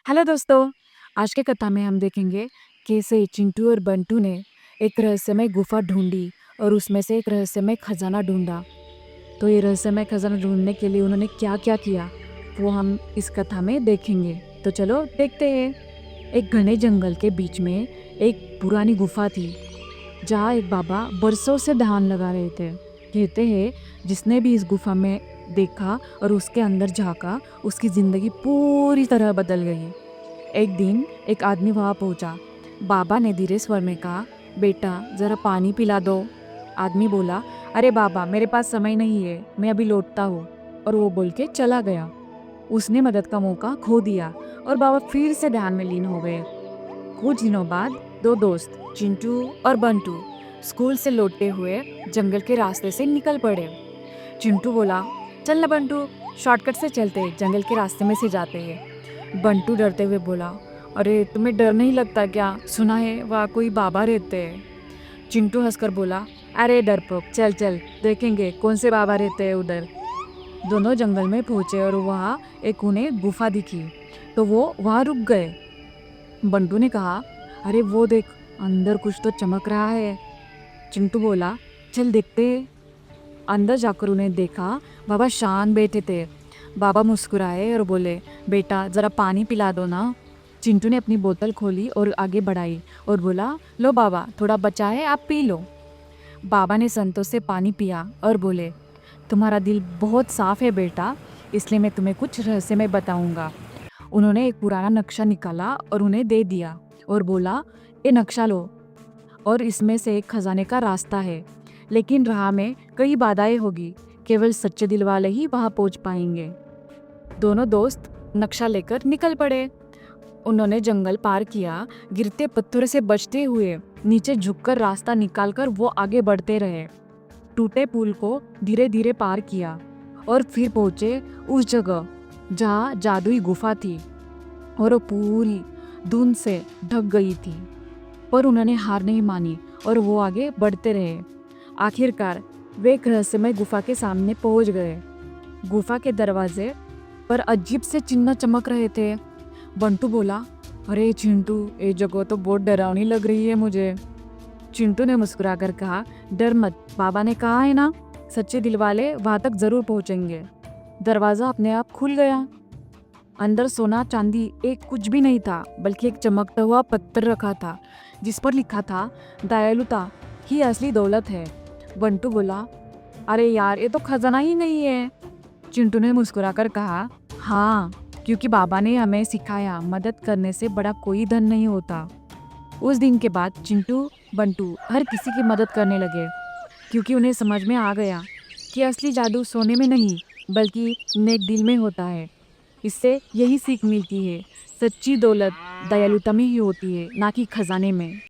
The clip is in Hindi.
हेलो दोस्तों। आज के कथा में हम देखेंगे कैसे चिंटू और बंटू ने एक रहस्यमय गुफा ढूंढी और उसमें से एक रहस्यमय खजाना ढूंढा। तो ये रहस्यमय खजाना ढूंढने के लिए उन्होंने क्या क्या किया वो हम इस कथा में देखेंगे। तो चलो देखते हैं। एक घने जंगल के बीच में एक पुरानी गुफा थी जहाँ एक बाबा बरसों से ध्यान लगा रहे थे। कहते हैं जिसने भी इस गुफा में देखा और उसके अंदर झांका उसकी जिंदगी पूरी तरह बदल गई। एक दिन एक आदमी वहाँ पहुँचा। बाबा ने धीरे स्वर में कहा, बेटा जरा पानी पिला दो। आदमी बोला, अरे बाबा मेरे पास समय नहीं है, मैं अभी लौटता हूँ। और वो बोल के चला गया। उसने मदद का मौका खो दिया और बाबा फिर से ध्यान में लीन हो गए। कुछ दिनों बाद दो दोस्त चिंटू और बंटू स्कूल से लौटते हुए जंगल के रास्ते से निकल पड़े। चिंटू बोला, चल ना बंटू, शॉर्टकट से चलते, जंगल के रास्ते में से जाते हैं। बंटू डरते हुए बोला, अरे तुम्हें डर नहीं लगता क्या? सुना है वहाँ कोई बाबा रहते हैं। चिंटू हंसकर बोला, अरे डरपोक, चल चल देखेंगे कौन से बाबा रहते हैं उधर। दोनों जंगल में पहुंचे और वहाँ एक उन्हें गुफा दिखी तो वो वहाँ रुक गए। बंटू ने कहा, अरे वो देख, अंदर कुछ तो चमक रहा है। चिंटू बोला, चल देखते हैं। अंदर जाकर उन्हें देखा, बाबा शांत बैठे थे। बाबा मुस्कुराए और बोले, बेटा जरा पानी पिला दो ना। चिंटू ने अपनी बोतल खोली और आगे बढ़ाई और बोला, लो बाबा, थोड़ा बचा है, आप पी लो। बाबा ने संतोष से पानी पिया और बोले, तुम्हारा दिल बहुत साफ है बेटा, इसलिए मैं तुम्हें कुछ रहस्य में बताऊंगा। उन्होंने एक पुराना नक्शा निकाला और उन्हें दे दिया और बोला, ये नक्शा लो और इसमें से एक खजाने का रास्ता है, लेकिन राह में कई बाधाएं होगी, केवल सच्चे दिल वाले ही वहां पहुंच पाएंगे। दोनों दोस्त नक्शा लेकर निकल पड़े। उन्होंने जंगल पार किया, गिरते पत्थरों से बचते हुए नीचे झुककर रास्ता निकालकर वो आगे बढ़ते रहे। टूटे पुल को धीरे धीरे पार किया और फिर पहुंचे उस जगह जहाँ जादुई गुफा थी और वो पूरी धुंध से ढक गई थी। पर उन्होंने हार नहीं मानी और वो आगे बढ़ते रहे। आखिरकार वे एक रहस्यमय गुफा के सामने पहुंच गए। गुफा के दरवाजे पर अजीब से चिन्ह चमक रहे थे। बंटू बोला, अरे चिंटू, ये जगह तो बहुत डरावनी लग रही है मुझे। चिंटू ने मुस्कुराकर कहा, डर मत, बाबा ने कहा है ना, सच्चे दिल वाले वहां तक जरूर पहुंचेंगे। दरवाजा अपने आप खुल गया। अंदर सोना चांदी एक कुछ भी नहीं था, बल्कि एक चमकता हुआ पत्थर रखा था जिस पर लिखा था, दयालुता ही असली दौलत है। बंटू बोला, अरे यार, ये तो खजाना ही नहीं है। चिंटू ने मुस्कुराकर कहा, हाँ, क्योंकि बाबा ने हमें सिखाया, मदद करने से बड़ा कोई धन नहीं होता। उस दिन के बाद चिंटू बंटू हर किसी की मदद करने लगे, क्योंकि उन्हें समझ में आ गया कि असली जादू सोने में नहीं बल्कि नेक दिल में होता है। इससे यही सीख मिलती है, सच्ची दौलत दयालुता में ही होती है, ना कि खजाने में।